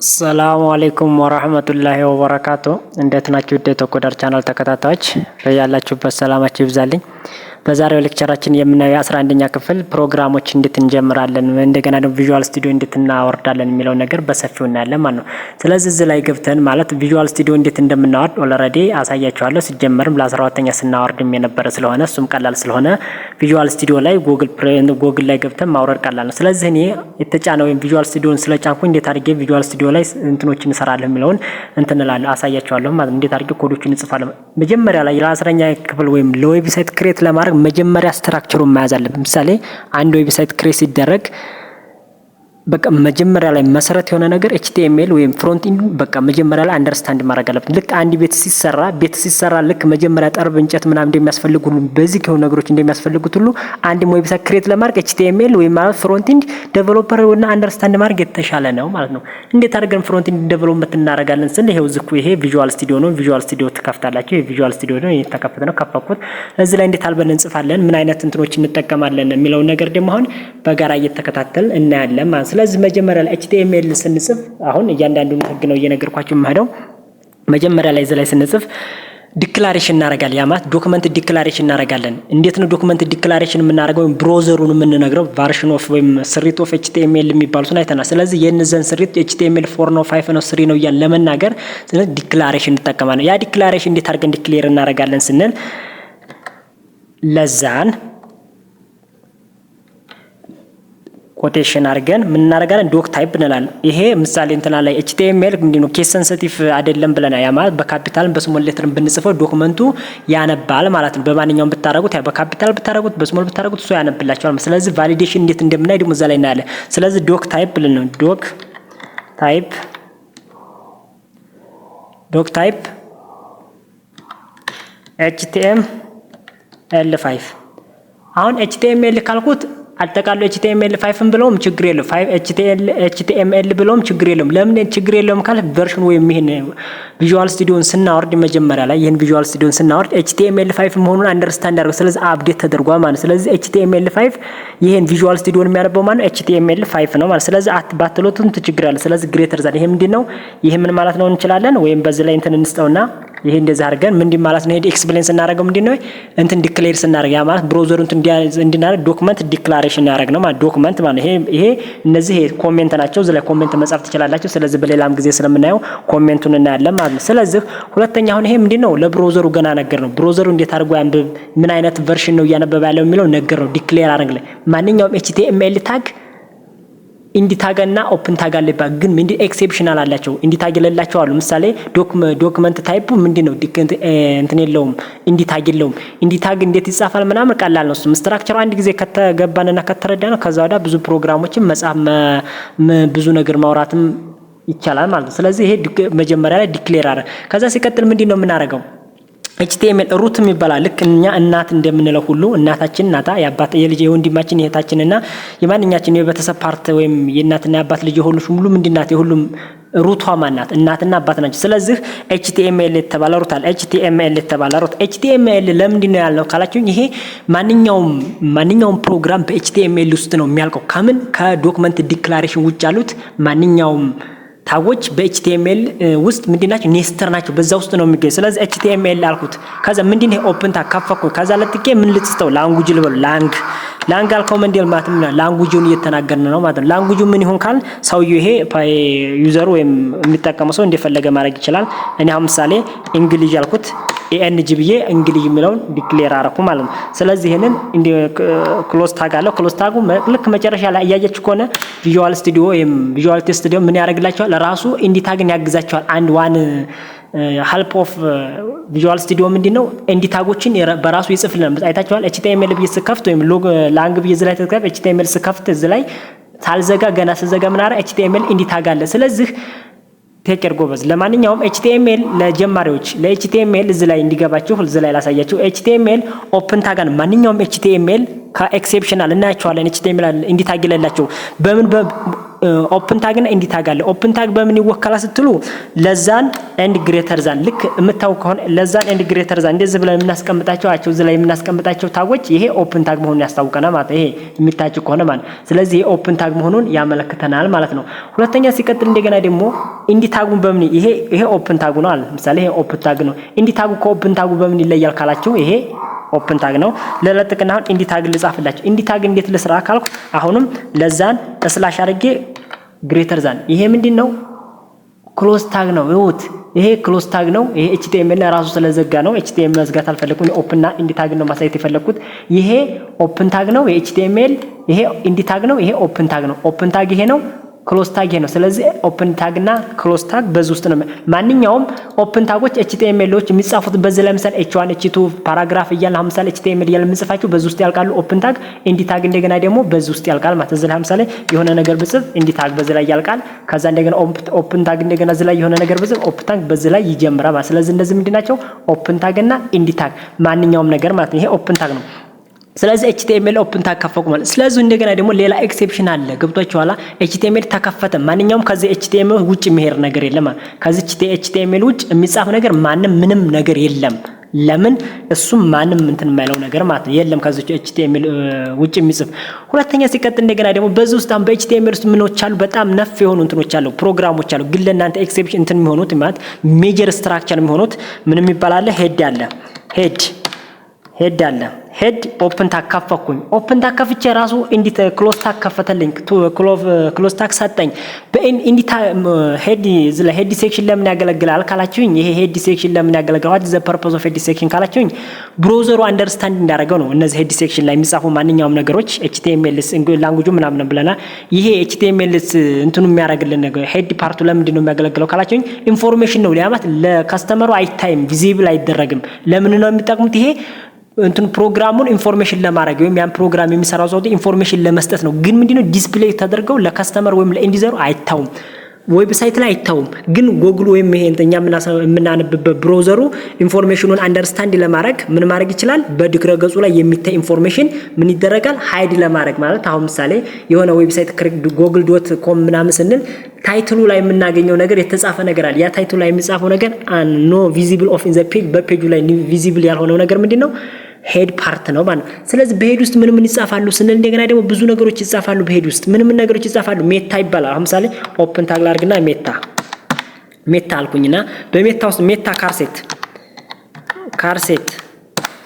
ሰላም አለይኩም ወራህመቱላሂ ወበረካቱ። እንዴት ናችሁ? የቶኮዳር ቻናል ተከታታዮች በያላችሁበት ሰላማችሁ ይብዛልኝ። በዛሬው ሌክቸራችን የምናየው 11ኛ ክፍል ፕሮግራሞች እንዴት እንጀምራለን እንደገና ደግሞ ቪዥዋል ስቱዲዮ እንዴት እናወርዳለን የሚለው ነገር በሰፊው እናያለን ማለት ነው። ስለዚህ እዚህ ላይ ገብተን ማለት ቪዥዋል ስቱዲዮ እንዴት እንደምናወርድ ኦልሬዲ አሳያችኋለሁ። ሲጀመርም ለ12ኛ ስናወርድም የነበረ ስለሆነ እሱም ቀላል ስለሆነ ቪዥዋል ስቱዲዮ ላይ ጉግል ላይ ገብተን ማውረድ ቀላል ነው። ስለዚህ እኔ የተጫነው ቪዥዋል ስቱዲዮን ስለጫንኩ እንዴት አድርጌ ቪዥዋል ስቱዲዮ ላይ እንትኖችን እንሰራለን የሚለውን እንትንላለሁ አሳያችኋለሁ ማለት እንዴት አድርጌ ኮዶችን እንጽፋለን። መጀመሪያ ላይ ለ10ኛ ክፍል ወይም ለዌብሳይት ክሬት ለማድረግ መጀመሪያ ስትራክቸሩን መያዝ አለብን። ምሳሌ አንድ ዌብሳይት ክሬት ሲደረግ በቃ መጀመሪያ ላይ መሰረት የሆነ ነገር HTML ወይም ፍሮንት ኢንድ በቃ መጀመሪያ ላይ አንደርስታንድ ማድረግ አለብን። ልክ አንድ ቤት ሲሰራ ልክ መጀመሪያ ጠርብ እንጨት ምናምን እንደሚያስፈልጉ ሁሉ በዚህ ከሆነ ነገሮች እንደሚያስፈልጉት ሁሉ አንድ ዌብሳይት ክሬት ለማድረግ HTML ወይም ማለት ፍሮንት ኢንድ ዴቨሎፐር እና አንደርስታንድ ማድረግ የተሻለ ነው ማለት ነው። እንዴት አድርገን ፍሮንት ኢንድ ዴቨሎፕመንት እናደርጋለን ስንል ይሄው ዝኩ ይሄ ቪዥዋል ስቱዲዮ ነው። ቪዥዋል ስቱዲዮ ተከፍታላችሁ። ይሄ ቪዥዋል ስቱዲዮ ነው የተከፈተ ነው። ከፈኩት እዚህ ላይ እንዴት አልበን እንጽፋለን ምን አይነት እንትኖች እንጠቀማለን የሚለው ነገር ደግሞ አሁን በጋራ እየተከታተል እናያለን ማለት። ስለዚህ መጀመሪያ ላይ HTML ስንጽፍ አሁን እያንዳንዱን ህግ ነው እየነገርኳችሁ የምሄደው። መጀመሪያ ላይ እዚህ ላይ ስንጽፍ ዲክላሬሽን እናደርጋለን። ያ ማለት ዶክመንት ዲክላሬሽን እናደርጋለን። እንዴት ነው ዶክመንት ዲክላሬሽን የምናደርገው? ብሮዘሩን የምንነግረው ቨርሽን ኦፍ ወይም ስሪት ኦፍ HTML የሚባሉትን አይተናል። ስለዚህ የነዘን ስሪት HTML 4 ነው 5 ነው 3 ነው እያልን ለመናገር ስለዚህ ዲክላሬሽን እንጠቀማለን። ያ ዲክላሬሽን እንዴት አድርገን ዲክሌር እናደርጋለን ስንል ለዛን ኮቴሽን አድርገን ምን እናደርጋለን? ዶክ ታይፕ እንላለን። ይሄ ምሳሌ እንትና ላይ HTML ምንድነው ኬስ ሴንሲቲቭ አይደለም ብለናል። ያ ማለት በካፒታልም በስሞል ሌተርም ብንጽፈው ዶክመንቱ ያነባል ማለት ነው። በማንኛውም ብታረጉት ያ በካፒታል ብታረጉት በስሞል ብታረጉት እሱ ያነብላችኋል። ስለዚህ ቫሊዴሽን እንዴት እንደምናይ ደግሞ እዛ ላይ እናያለን። ስለዚህ ዶክ ታይፕ ብለን ነው ዶክ ታይፕ HTML5 አሁን HTML ካልኩት አጠቃሎ HTML5 ብለውም ችግር የለም። HTML ብለውም ችግር የለም። ለምን ችግር የለም ካለ ቨርሽን ወይም ይሄን ቪዥዋል ስቱዲዮን ስናወርድ መጀመሪያ ላይ ይሄን ቪዥዋል ስቱዲዮን ስናወርድ HTML5 መሆኑን አንደርስታንድ አድርገው ስለዚህ አፕዴት ተደርጓል ማለት። ስለዚህ HTML5 ይሄን ቪዥዋል ስቱዲዮን የሚያነበው ማለት HTML5 ነው ማለት። ስለዚህ ባትሎቱን ችግር አለ። ስለዚህ ግሬተር ዛን ይሄ ምንድነው? ይሄ ምን ማለት ነው እንችላለን ወይም በዚህ ላይ እንትን እንስጠውና ይሄ እንደዛ አድርገን ምንድን ማለት ነው? ይሄ ኤክስፕሌን ስናደርገው ምንድነው እንትን ዲክሌር ስናደርግ ያ ማለት ብሮዘሩ እንትን እንድናደርግ ዶክመንት ዲክላሬሽን ያደርግ ነው ማለት ዶክመንት ማለት ይሄ እነዚህ ኮሜንት ናቸው። እዚህ ላይ ኮሜንት መጻፍ ትችላላችሁ። ስለዚህ በሌላም ጊዜ ስለምናየው ኮሜንቱን እናያለን ማለት ነው። ስለዚህ ሁለተኛ አሁን ይሄ ምንድነው ለብሮዘሩ ገና ነገር ነው። ብሮዘሩ እንዴት አድርጎ ያንብብ ምን አይነት ቨርሽን ነው እያነበበ ያለው የሚለው ነገር ነው። ዲክሌር አድርግ ላይ ማንኛውም HTML ታግ ኢንዲ ታግ እና ኦፕን ታግ አለ ይባል ግን ምንድን ኤክሴፕሽናል አላቸው። ኢንዲ ታግ የሌላቸው አሉ። ምሳሌ ዶክመንት ታይፑ ምንድነው እንትን የለውም ኢንዲ ታግ የለውም። ኢንዲ ታግ እንዴት ይጻፋል ምናምን ቀላል ነው። ስትራክቸሩ አንድ ጊዜ ከተገባንና ከተረዳ ነው ከዛ ወዲያ ብዙ ፕሮግራሞችን መጻፍ ብዙ ነገር ማውራትም ይቻላል ማለት ነው። ስለዚህ ይሄ መጀመሪያ ላይ ዲክሌር አረ ከዛ ሲቀጥል ምንድነው የምናደርገው? HTML ሩት የሚባላል ልክ እኛ እናት እንደምንለው ሁሉ እናታችን እናታ ያባት የልጅ የወንድማችን የእህታችንና የማንኛችን የቤተሰብ ፓርት ወይም የእናትና ያባት ልጅ ሁሉ ሙሉ ምንድናት የሁሉም ሩቷ ማናት እናትና አባት ናቸው። ስለዚህ HTML የተባለ ሩት አለ። HTML የተባለ ሩት HTML ለምንድን ነው ያልነው ካላችሁኝ ይሄ ማንኛውም ፕሮግራም በHTML ውስጥ ነው የሚያልቀው። ከምን ከዶክመንት ዲክላሬሽን ውጭ ያሉት ማንኛውም ታጎች በHTML ውስጥ ምንድናቸው? ኔስተር ናቸው። በዛ ውስጥ ነው የሚገኝ። ስለዚህ HTML አልኩት። ከዛ ምንድነው ኦፕን ታግ ከፈኩ። ከዛ ለጥቄ ምን ልጽፈው? ላንጉጅ ልበል። ላንግ አልከው መንደል ማለት ምን ላንጉጁን እየተናገርን ነው ማለት ነው። ላንጉጁ ምን ይሁን ካል ሰውዬው ይሄ ዩዘሩ ወይም የሚጠቀመው ሰው እንደፈለገ ማድረግ ይችላል። እኔ አሁን ምሳሌ እንግሊዝ አልኩት ENG ብዬ እንግሊዝ የሚለውን ዲክሌር አረኩ ማለት ነው። ስለዚህ ይሄንን እንደ ክሎዝ ታግ አለው። ክሎዝ ታጉ ልክ መጨረሻ ላይ ያያችሁ ከሆነ ቪዥዋል ስቱዲዮ ወይም ቪዥዋል ቴስት ስቱዲዮ ምን ያደርግላችኋል? ለራሱ ኢንዲ ታግን ያግዛችኋል። አንድ ዋን ሄልፕ ኦፍ ቪዥዋል ስቱዲዮ ምንድነው? ኢንዲ ታጎችን በራሱ ይጽፍልናል። አይታችኋል። HTML ብዬ ስከፍት ወይም ላንግ ብዬ እዚህ ላይ ተከፍት HTML ስከፍት እዚህ ላይ ሳልዘጋ ገና ስዘጋ ምን አረ HTML ኢንዲ ታግ አለ። ስለዚህ ቴከር ጎበዝ። ለማንኛውም HTML ለጀማሪዎች ለHTML እዚህ ላይ እንዲገባችሁ እዚህ ላይ ላሳያችሁ። HTML ኦፕን ታጋን ማንኛውም HTML ከኤክሴፕሽናል እናያቸዋለን። HTML ኢንዲ ታግ የሌላቸው በምን ኦፕን ታግ እና ኢንዲ ታግ አለ። ኦፕን ታግ በምን ይወከላል ስትሉ ለዛን ኤንድ ግሬተር ዛን ልክ የምታው ከሆነ ለዛን ኤንድ ግሬተር ዛን እንደዚህ ብለን የምናስቀምጣቸው እዚህ ላይ የምናስቀምጣቸው ታጎች ይሄ ኦፕን ታግ መሆኑን ያስታውቀናል ማለት ነው። ይሄ የሚታጭ ከሆነ ማለት ስለዚህ ይሄ ኦፕን ታግ መሆኑን ያመለክተናል ማለት ነው። ሁለተኛ ሲቀጥል እንደገና ደግሞ ኢንዲ ታጉን በምን ይሄ ኦፕን ታጉ ነው አለ። ምሳሌ ይሄ ኦፕን ታግ ነው። ኢንዲ ታጉ ከኦፕን ታጉ በምን ይለያል ካላችሁ ይሄ ኦፕን ታግ ነው። ለለጥቅና አሁን ኢንዲ ታግ ልጻፍላችሁ። ኢንዲ ታግ እንዴት ልስራ ካልኩ አሁንም ለዛን ስላሽ አድርጌ ግሬተር ዛን ይሄ ምንድነው ክሎዝ ታግ ነው። ይሁት ይሄ ክሎዝ ታግ ነው። ይሄ ኤችቲኤምኤል ራሱ ስለዘጋ ነው። ኤችቲኤምኤል መዝጋት አልፈለኩም። ኦፕን እና ኢንዲ ታግ ነው ማሳየት የፈለኩት። ይሄ ኦፕን ታግ ነው የኤችቲኤምኤል፣ ይሄ ኢንዲ ታግ ነው። ይሄ ኦፕን ታግ ነው። ኦፕን ታግ ይሄ ነው። ክሎዝ ታግ ይሄ ነው። ስለዚህ ኦፕን ታግ እና ክሎዝ ታግ በዚህ ውስጥ ነው። ማንኛውም ኦፕን ታጎች ኤችቲኤምኤሎች የሚጻፉት በዚህ ላይ ለምሳሌ ኤች1 ኤች2 ፓራግራፍ እያልን ለምሳሌ ኤችቲኤምኤል እያልን የምንጽፋቸው በዚህ ውስጥ ያልቃሉ። ኦፕን ታግ ኢንዲ ታግ እንደገና ደግሞ በዚህ ውስጥ ያልቃል ማለት እዚህ ላይ ለምሳሌ የሆነ ነገር ብጽፍ ኢንዲ ታግ በዚህ ላይ ያልቃል። ከዛ እንደገና ኦፕን ታግ እንደገና እዚህ ላይ የሆነ ነገር ብጽፍ ኦፕን ታግ በዚህ ላይ ይጀምራል ማለት። ስለዚህ እንደዚህ ምንድናቸው ኦፕን ታግ እና ኢንዲ ታግ ማንኛውም ነገር ማለት ነው። ይሄ ኦፕን ታግ ነው። ስለዚህ ኤችቲኤምኤል ኦፕን ታግ ከፈኩ ማለት። ስለዚህ እንደገና ደግሞ ሌላ ኤክሴፕሽን አለ። ገብቷችኋል? ኤችቲኤምኤል ተከፈተ ማንኛውም ከዚህ ኤችቲኤምኤል ውጭ የሚሄድ ነገር የለም። ከዚህ ኤችቲኤምኤል ውጭ የሚጻፍ ነገር ማንም ምንም ነገር የለም። ለምን እሱም ማንም እንትን የማይለው ነገር ማለት ነው የለም ከዚህ ኤችቲኤምኤል ውጭ የሚጽፍ። ሁለተኛ ሲቀጥል እንደገና ደግሞ በዚህ ውስጥ በኤችቲኤምኤል ውስጥ ምኖች አሉ በጣም ነፍ የሆኑ እንትኖች አሉ ፕሮግራሞች አሉ። ግን ለእናንተ ኤክሴፕሽን እንትን የሚሆኑት ማለት ሜጀር ስትራክቸር የሚሆኑት ምንም ይባላል ሄድ አለ ሄድ አለ ሄድ ኦፕን ታግ ከፈኩኝ። ኦፕን ታግ ከፍቼ ራሱ ኢንዲ ክሎዝ ታግ ከፈተልኝ። ክሎዝ ታግ ሰጠኝ። በኢንዲ ሄድ ዝለ ሄድ ሴክሽን ለምን ያገለግላል ካላችሁኝ ይሄ ሄድ ሴክሽን ለምን ያገለግላል what is the purpose of ሄድ ሴክሽን ካላችሁኝ ብሮዘሩ አንደርስታንድ እንዳደረገው ነው። እነዚህ ሄድ ሴክሽን ላይ የሚጻፉ ማንኛውም ነገሮች ኤችቲኤምኤል ላንጉጁ ምናምን ብለናል። ይሄ ኤችቲኤምኤል እንትኑ የሚያደርግልን ነገር ሄድ ፓርቱ ለምንድን ነው የሚያገለግለው ካላችሁኝ ኢንፎርሜሽን ነው ሊያማት ለከስተመሩ አይታይም ቪዚብል አይደረግም። ለምን ነው የሚጠቅሙት ይሄ እንትን ፕሮግራሙን ኢንፎርሜሽን ለማድረግ ወይም ያን ፕሮግራም የሚሰራው ሰው ኢንፎርሜሽን ለመስጠት ነው። ግን ምንድነው ዲስፕሌይ ተደርገው ለከስተመር ወይም ለኢንዲዘሩ አይታውም። ዌብሳይት ላይ አይታውም። ግን ጎግል ወይም ይሄ እንተኛ የምናነብበት ብሮዘሩ ኢንፎርሜሽኑን አንደርስታንድ ለማድረግ ምን ማድረግ ይችላል? በድረ ገጹ ላይ የሚታይ ኢንፎርሜሽን ምን ይደረጋል? ሃይድ ለማድረግ ማለት አሁን ምሳሌ የሆነ ዌብሳይት google.com ምናምን ስንል ታይትሉ ላይ የምናገኘው ነገር የተጻፈ ነገር አለ። ያ ታይትሉ ላይ የሚጻፈው ነገር ኖ ቪዚብል ኦፍ ኢን ዘ ፔጅ በፔጁ ላይ ቪዚብል ያልሆነው ነገር ምንድነው? ሄድ ፓርት ነው ማለት። ስለዚህ በሄድ ውስጥ ምን ይጻፋሉ ስንል እንደገና ደግሞ ብዙ ነገሮች ይጻፋሉ። በሄድ ውስጥ ምን ነገሮች ይጻፋሉ? ሜታ ይባላል። አሁን ምሳሌ ኦፕን ታግ ላድርግና ሜታ አልኩኝና በሜታ ውስጥ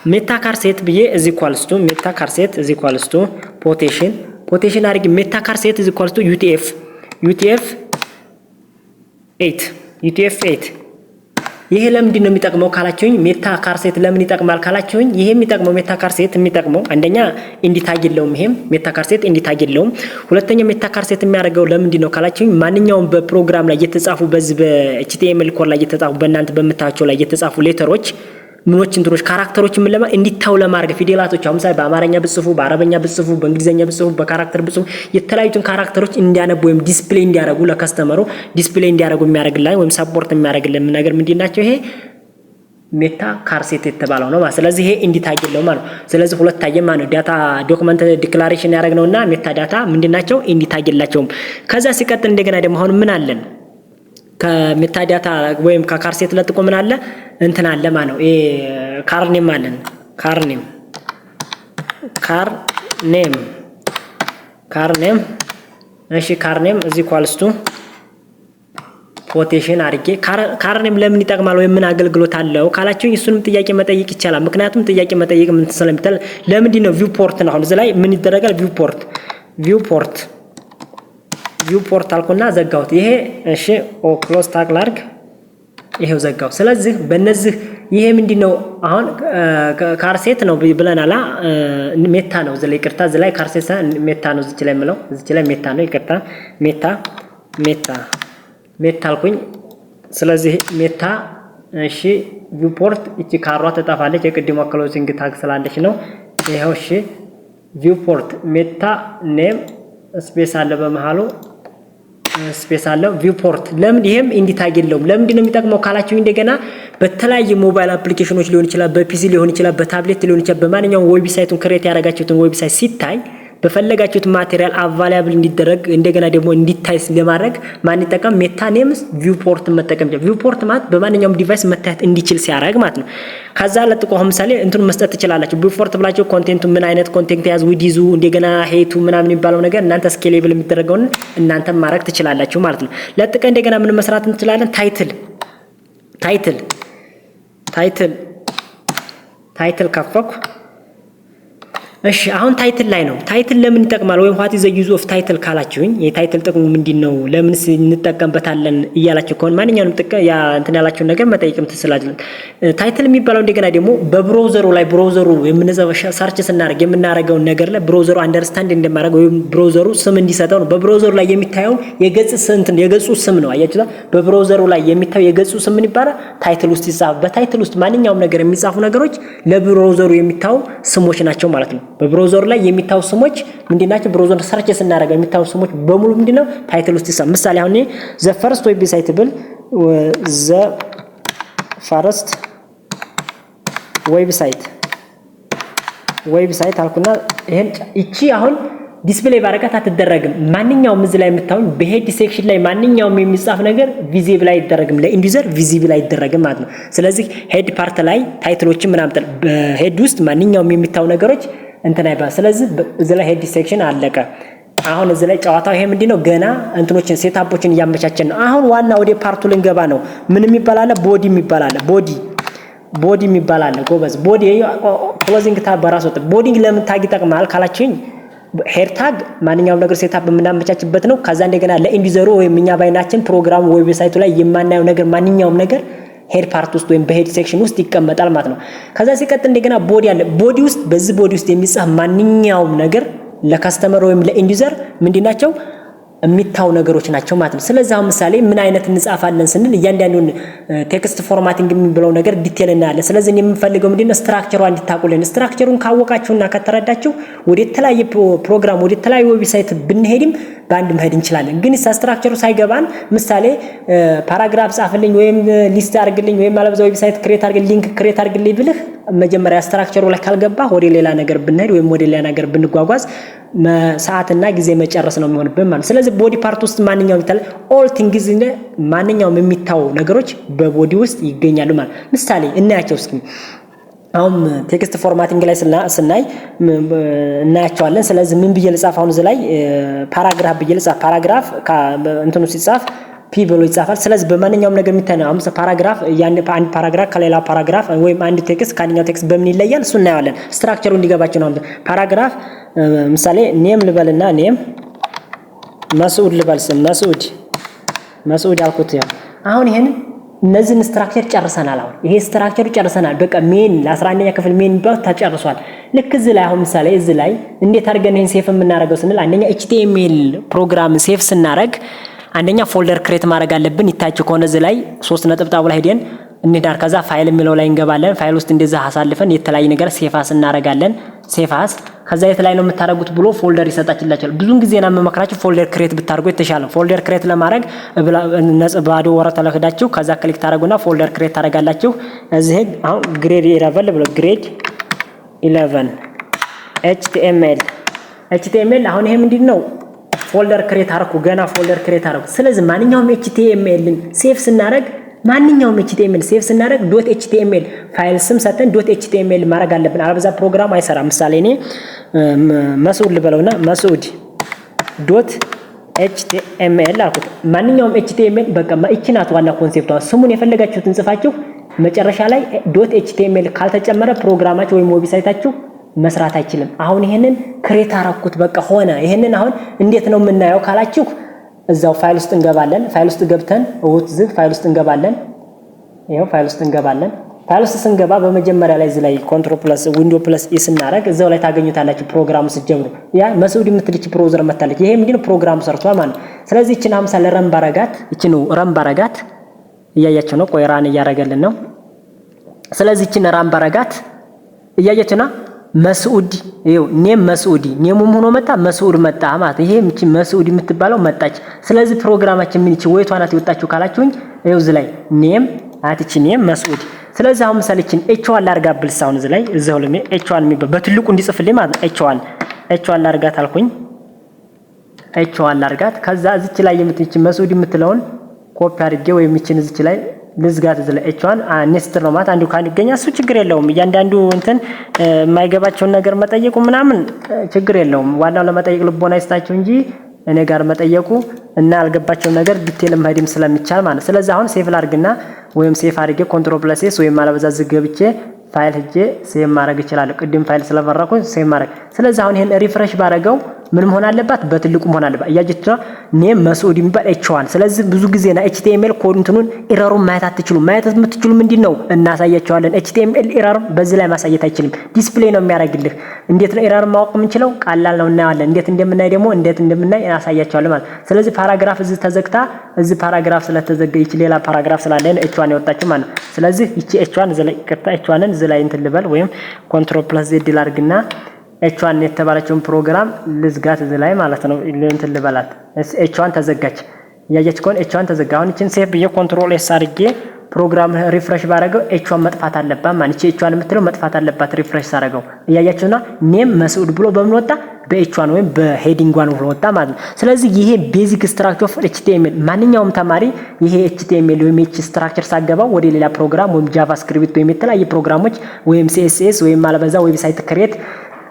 ሜታ ካርሴት ብዬ እዚህ ኳልስቱ ሜታ ካርሴት እዚህ ኳልስቱ ፖቴሽን አድርጌ ሜታ ካርሴት እዚህ ኳልስቱ UTF 8 ይሄ ለምንድን ነው የሚጠቅመው ካላችሁኝ ሜታ ካርሴት ለምን ይጠቅማል ካላችሁኝ ይሄ የሚጠቅመው ሜታ ካርሴት የሚጠቅመው አንደኛ ኢንዲ ታግ የለውም። ይሄም ሜታ ካርሴት ኢንዲ ታግ የለውም። ሁለተኛ ሜታ ካርሴት የሚያደርገው ለምንድን ነው ካላችሁኝ ማንኛውም በፕሮግራም ላይ የተጻፉ በዚህ በኤችቲኤምኤል ኮድ ላይ የተጻፉ በእናንተ በምታቸው ላይ የተጻፉ ሌተሮች ምኖች እንትሮች ካራክተሮች ምን እንዲታው ለማድረግ ፊደላቶች አሁን ሳይ በአማርኛ ብጽፉ በአረበኛ ብጽፉ በእንግሊዘኛ ብጽፉ በካራክተር ብጽፉ የተለያዩትን ካራክተሮች እንዲያነቡ ወይም ዲስፕሌይ እንዲያደርጉ ለከስተመሩ ዲስፕሌይ እንዲያደርጉ የሚያደርግልን ወይም ሰፖርት የሚያደርግልን ነገር ምንድናቸው? ይሄ ሜታ ካርሴት የተባለው ነው ማለት። ስለዚህ ይሄ ኢንዲ ታግ የለውም ማለት ነው። ስለዚህ ሁለት ታየ ማለት ነው። ዳታ ዶክመንት ዲክላሬሽን ያደረግነውና ሜታ ዳታ ምንድናቸው? ኢንዲ ታግ የላቸውም። ከዛ ሲቀጥል እንደገና ደግሞ አሁን ምን አለን? ከሜታ ዳታ ወይም ከካርሴት ለጥቆ ምን አለ እንትን አለ ማለት ነው። ካርኔም አለን ካርኔም እሺ ካርኔም እዚህ ኳልስቱ ፖቴሽን አድርጌ ካርኔም ለምን ይጠቅማል ወይም ምን አገልግሎት አለው ካላችሁኝ እሱንም ጥያቄ መጠየቅ ይቻላል። ምክንያቱም ጥያቄ መጠየቅ ምን ስለሚተል ለምንድን ነው ቪውፖርት ነው። አሁን እዚህ ላይ ምን ይደረጋል? ቪውፖርት አልኩና ዘጋሁት። ይሄ እሺ ክሎዝ ታግ ላድርግ ይሄው ዘጋው። ስለዚህ በእነዚህ ይሄ ምንድነው አሁን ካርሴት ነው ብለናል። ሜታ ነው እዚህ ላይ ይቅርታ፣ እዚህ ላይ ካርሴት ሜታ ነው እዚህ ላይ ምለው እዚህ ላይ ሜታ ነው ይቅርታ፣ ሜታ አልኩኝ። ስለዚህ ሜታ እሺ ቪውፖርት እቺ ካሯ ተጣፋለች የቅድሞ ክሎዚንግ ታግ ስላለች ነው። ይሄው እሺ ቪውፖርት ሜታ ኔም ስፔስ አለ በመሃሉ ስፔስ አለው ቪውፖርት። ለምን ይሄም ኢንዲ ታግ የለውም። ለምንድን ነው የሚጠቅመው ካላችሁ እንደገና በተለያየ ሞባይል አፕሊኬሽኖች ሊሆን ይችላል፣ በፒሲ ሊሆን ይችላል፣ በታብሌት ሊሆን ይችላል። በማንኛውም ዌብሳይቱን ክሬት ያደረጋችሁትን ዌብሳይት ሲታይ በፈለጋችሁት ማቴሪያል አቫይላብል እንዲደረግ እንደገና ደግሞ እንዲታይ ለማድረግ ማን ይጠቀም ሜታ ኔምስ ቪውፖርት መጠቀም ጀ ቪውፖርት ማለት በማንኛውም ዲቫይስ መታየት እንዲችል ሲያደርግ ማለት ነው። ከዛ ለጥቆ ለምሳሌ እንትን መስጠት ትችላላችሁ። ቪውፖርት ብላችሁ ኮንቴንቱ ምን አይነት ኮንቴንት ያዝ ዊዲዙ እንደገና ሄቱ ምናምን የሚባለው ነገር እናንተ ስኬሌብል የሚደረገውን እናንተ ማድረግ ትችላላችሁ ማለት ነው። ለጥቆ እንደገና ምን መስራት እንችላለን? ታይትል ከፈኩ። እሺ አሁን ታይትል ላይ ነው። ታይትል ለምን ይጠቅማል ወይም what is the use of title ካላችሁኝ የታይትል ጥቅሙ ምንድነው ለምንስ እንጠቀምበታለን እያላችሁ ከሆነ ማንኛውንም ጥቅም ያ እንትን ያላችሁ ነገር መጠየቅም ትችላላችሁ። ታይትል የሚባለው እንደገና ደግሞ በብራውዘሩ የምንዘው ሰርች ስናደርግ የምናደርገው ነገር ላይ ብራውዘሩ አንደርስታንድ እንደማድረግ ወይም ብራውዘሩ ስም እንዲሰጠው ነው። በብራውዘሩ ላይ የሚታየው የገጹ ስም ነው። አያችሁ በብራውዘሩ ላይ የሚታየው የገጹ ስም ምን ይባላል? ታይትል ውስጥ ይጻፍ። በታይትል ውስጥ ማንኛውም ነገር የሚጻፉ ነገሮች ለብራውዘሩ የሚታዩ ስሞች ናቸው ማለት ነው። በብራውዘር ላይ የሚታዩ ስሞች ምንድናቸው? ብራውዘር ሰርች ስናደርግ የሚታዩ ስሞች በሙሉ ምንድነው? ታይትል ውስጥ ይሰማል። ምሳሌ አሁን ዘ ፈርስት ዌብሳይት አልኩና ይሄን እቺ አሁን ዲስፕሌይ ባረጋት አትደረግም። ማንኛውም እዚህ ላይ የምታዩኝ በሄድ ሴክሽን ላይ ማንኛውም የሚጻፍ ነገር ቪዚብል አይደረግም፣ ለኢንዲዩዘር ቪዚብል አይደረግም ማለት ነው። ስለዚህ ሄድ ፓርት ላይ ታይትሎችን ምናምን በሄድ ውስጥ ማንኛውም የሚታዩ ነገሮች እንትን አይባል። ስለዚህ እዚህ ላይ ሄድ ሴክሽን አለቀ። አሁን እዚህ ላይ ጨዋታው ይሄ ምንድነው? ገና እንትኖችን ሴትአፖችን እያመቻቸን ነው። አሁን ዋና ወደ ፓርቱ ልንገባ ነው። ምን የሚባል አለ? ቦዲ የሚባል አለ። ጎበዝ ቦዲ ክሎዚንግ ታብ በራሱ ቦዲ ለምን ታግ ይጠቅማል ካላችሁኝ ሄድ ታግ ማንኛውም ነገር ሴትአፕ የምናመቻችበት ነው። ከዛ እንደገና ለኢንዲዩዘሩ ወይም እኛ ባይናችን ፕሮግራም ዌብሳይቱ ላይ የማናየው ነገር ማንኛውም ነገር ሄድ ፓርት ውስጥ ወይም በሄድ ሴክሽን ውስጥ ይቀመጣል ማለት ነው። ከዛ ሲቀጥል እንደገና ቦዲ አለ። በዚህ ቦዲ ውስጥ የሚጻፍ ማንኛውም ነገር ለካስተመር ወይም ለኢንዲዩዘር ምንድናቸው? የሚታው ነገሮች ናቸው ማለት ነው። ስለዚህ አሁን ምሳሌ ምን አይነት እንጻፋለን ስንል እያንዳንዱን ቴክስት ፎርማቲንግ የሚባለው ነገር ዲቴል እናያለን። ስለዚህ የምንፈልገው ምንድነው? ስትራክቸሩን እንድታቁልን። ስትራክቸሩን ካወቃችሁና ከተረዳችሁ ወደ ተለያየ ፕሮግራም ወደ ተለያየ ዌብሳይት ብንሄድም በአንድ መሄድ እንችላለን። ግን ስትራክቸሩ ሳይገባን ምሳሌ ፓራግራፍ ጻፍልኝ ወይም ሊስት አድርግልኝ ወይም አለበዛ ዌብሳይት ክሬት አድርግልኝ ሊንክ ክሬት አድርግልኝ ብልህ መጀመሪያ ስትራክቸሩ ላይ ካልገባ ወደ ሌላ ነገር ብንሄድ ወይም ወደ ሌላ ነገር ብንጓጓዝ ሰዓትና ጊዜ መጨረስ ነው የሚሆንብን ማለት። ስለዚህ ቦዲ ፓርት ውስጥ ማንኛውም ይታል ኦል ቲንግስ ማንኛውም የሚታው ነገሮች በቦዲ ውስጥ ይገኛሉ ማለት። ምሳሌ እናያቸው እስኪ። አሁን ቴክስት ፎርማቲንግ ላይ ስናይ እናያቸዋለን። ስለዚህ ምን ብዬ ልጻፍ? አሁን እዚህ ላይ ፓራግራፍ ብዬ ልጻፍ። ፓራግራፍ እንትኑ ሲጻፍ ፒ ብሎ ይጻፋል። ስለዚህ በማንኛውም ነገር የሚታየው አሁን ፓራግራፍ አንድ ፓራግራፍ ከሌላ ፓራግራፍ ወይም አንድ ቴክስት ከአንደኛው ቴክስት በምን ይለያል? እሱ እናያለን። ስትራክቸሩ እንዲገባችሁ ነው። ፓራግራፍ ምሳሌ ኔም ልበልና ኔም መስዑድ ልበል። ስም መስዑድ አልኩት። አሁን ይሄን እነዚህን ስትራክቸር ጨርሰናል። አሁን ይሄ ስትራክቸሩ ጨርሰናል። በቃ ሜን ለ11ኛ ክፍል ሜን ባው ተጨርሷል። ልክ እዚህ ላይ አሁን ምሳሌ እዚህ ላይ እንዴት አድርገን ይሄን ሴፍ የምናደርገው ስንል አንደኛ HTML ፕሮግራም ሴፍ ስናደርግ አንደኛ ፎልደር ክሬት ማድረግ አለብን። ይታችሁ ከሆነ እዚህ ላይ 3 ነጥብጣቡ ላይ ሄደን እንዴዳር ከዛ ፋይል የሚለው ላይ እንገባለን። ፋይል ውስጥ እንደዛ አሳልፈን የተለያየ ነገር ሴፋስ እናደርጋለን። ሴፋስ ከዛ የተለያየ ነው የምታደርጉት ብሎ ፎልደር ይሰጣችላችኋል። ብዙን ጊዜ ነው የምመክራችሁ ፎልደር ክሬት ብታደርጉ የተሻለ። ፎልደር ክሬት ለማድረግ ባዶ ወረቀት ተለክዳችሁ ከዛ ክሊክ ታደርጉና ፎልደር ክሬት ታደርጋላችሁ። እዚህ አሁን ግሬድ 11 ብሎ ግሬድ 11 HTML አሁን ይሄ ምንድነው? ፎልደር ክሬት አርኩ። ገና ፎልደር ክሬት አርኩ። ስለዚህ ማንኛውም HTML ሴፍ ስናደርግ ማንኛውም HTML ሴፍ ስናደርግ .html ፋይል ስም ሰተን .html ማድረግ አለብን። አለበዛ ፕሮግራም አይሰራም። ምሳሌ እኔ መስዑድ ልበለውና መስዑድ .html አልኩት። ማንኛውም HTML በቃ ማይችናት ዋና ኮንሴፕቷ ስሙን የፈለጋችሁትን ጽፋችሁ መጨረሻ ላይ .html ካልተጨመረ ፕሮግራማችሁ ወይም ዌብሳይታችሁ መስራት አይችልም። አሁን ይሄንን ክሬት አረኩት በቃ ሆነ። ይሄንን አሁን እንዴት ነው የምናየው ካላችሁ እዛው ፋይል ውስጥ እንገባለን። ፋይል ውስጥ ገብተን ፋይል ውስጥ እንገባለን። ይሄው ፋይል ውስጥ እንገባለን። ፋይል ውስጥ ስንገባ በመጀመሪያ ላይ እዚህ ላይ ኮንትሮል ፕለስ ዊንዶ ፕለስ ኢ ስናደርግ እዛው ላይ ታገኙታላችሁ። ፕሮግራሙ ስትጀምሩ ያ መስዑድ የምትልች ብራውዘር መታለች። ይሄ ምንድነው? ፕሮግራሙ ሰርቷል ማለት ነው። ስለዚህ እቺን 50 ለረም ባረጋት እቺን ረም ባረጋት እያያችሁ ነው። ቆይ ራን እያረጋልን ነው። ስለዚህ እቺን ራም ባረጋት እያያችሁ ነው። መስዑድ ይሄው ኔም መስዑዲ ኔሙም ሆኖ መጣ መስዑድ መጣ ማለት ይሄ ምቺ መስዑድ የምትባለው መጣች። ስለዚህ ፕሮግራማችን ምን ይቺ ወይቷ ናት ይወጣችሁ ካላችሁኝ ይሄው እዚህ ላይ ኔም አትቺ ኔም መስዑድ። ስለዚህ አሁን ምሳሌችን ኤች1 ላርጋብል ሳውን እዚህ ላይ እዛው ለምን ኤች1 የሚባል በትልቁ እንዲጽፍልኝ ማለት ነው። ኤች1 ላርጋት አልኩኝ። ኤች1 ላርጋት። ከዛ እዚች ላይ የምትች መስዑድ የምትለውን ኮፒ አድርጌ ወይም ይችን እዚች ላይ ልዝጋት። እዚህ ላይ ኤች1 ኔስትድ ነው ማለት አንዱ ካን ይገኛል። እሱ ችግር የለውም። እያንዳንዱ እንትን የማይገባቸውን ነገር መጠየቁ ምናምን ችግር የለውም። ዋናው ለመጠየቅ ልቦና ይስጣቸው እንጂ እኔ ጋር መጠየቁ እና ያልገባቸው ነገር ዲቴል መሄድም ስለሚቻል ማለት። ስለዚህ አሁን ሴፍ ላድርግና ወይም ሴፍ አድርጌ ኮንትሮል+ኤስ ወይም አለበዛ ገብቼ ፋይል ሄጄ ሴቭ ማድረግ ይችላል። ቅድም ፋይል ስለፈራኩ ሴቭ ማድረግ። ስለዚህ አሁን ይሄን ሪፍሬሽ ባረገው ምን መሆን አለባት? በትልቁ መሆን አለባት። እያጀችና ኔም መስዑድ የሚባል ኤች1። ስለዚህ ብዙ ጊዜና ኤችቲኤምኤል ኮድንቱን ኤረሩን ማየት አትችሉም። ማየት የምትችሉ ምንድነው እናሳያቸዋለን። ኤችቲኤምኤል ኤረር በዚህ ላይ ማሳየት አይችልም። ዲስፕሌይ ነው የሚያደርግልህ። እንዴት ነው ኤረር ማወቅ የምንችለው? ቀላል ነው፣ እናያለን። እንዴት እንደምናይ ደግሞ እንዴት እንደምናይ እናሳያቸዋለን ማለት። ስለዚህ ፓራግራፍ እዚህ ተዘግታ እዚህ ፓራግራፍ ስለተዘገየች ሌላ ፓራግራፍ ስላለ ነው ኤች1 ያወጣችው ማለት። ስለዚህ ይቺ ኤች1 ዘለ ይቀጣ ኤች1ን እዚህ ላይ እንትን ልበል ወይም ኮንትሮል+ዜድ ላድርግና ኤች1 የተባለችውን ፕሮግራም ልዝጋት እዚህ ላይ ማለት ነው። እንትን ልበላት። ኤች1 ተዘጋች። ያያች ከሆነ ኤች1 ተዘጋ። አሁን እቺን ሴቭ ብዬ ኮንትሮል+ኤስ አድርጌ ፕሮግራም ሪፍሬሽ ባረገው ኤች1 መጥፋት አለባት ማለት እቺ ኤች1 የምትለው መጥፋት አለባት። ሪፍሬሽ ሳረገው እያያችሁና ኔም መስዑድ ብሎ በምን ወጣ? በኤች1 ወይም በሄዲንግ1 ብሎ ወጣ ማለት ነው። ስለዚህ ይሄ ቤዚክ ስትራክቸር ኦፍ ኤችቲኤምኤል ማንኛውም ተማሪ ይሄ ኤችቲኤምኤል ወይም ኤች ስትራክቸር ሳገባው ወደ ሌላ ፕሮግራም ወይም ጃቫስክሪፕት ወይም የተለያየ ፕሮግራሞች ወይም ሲኤስኤስ ወይም አለበዛ ዌብሳይት ክሬት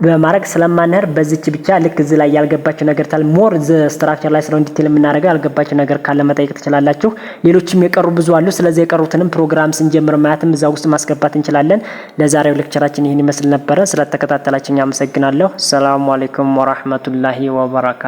በማድረግ ስለማንሄድ በዚች ብቻ ልክ እዚህ ላይ ያልገባችሁ ነገር ታል ሞር ዘ ስትራክቸር ላይ ስለሆነ ዲቴል የምናደርገው ያልገባችሁ ነገር ካለ መጠየቅ ትችላላችሁ። ሌሎችም የቀሩ ብዙ አሉ። ስለዚህ የቀሩትንም ፕሮግራም ስንጀምር ማለትም እዛ ውስጥ ማስገባት እንችላለን። ለዛሬው ሌክቸራችን ይህን ይመስል ነበር። ስለተከታተላችሁ አመሰግናለሁ። ሰላም አለይኩም ወራህመቱላሂ ወበረካቱ።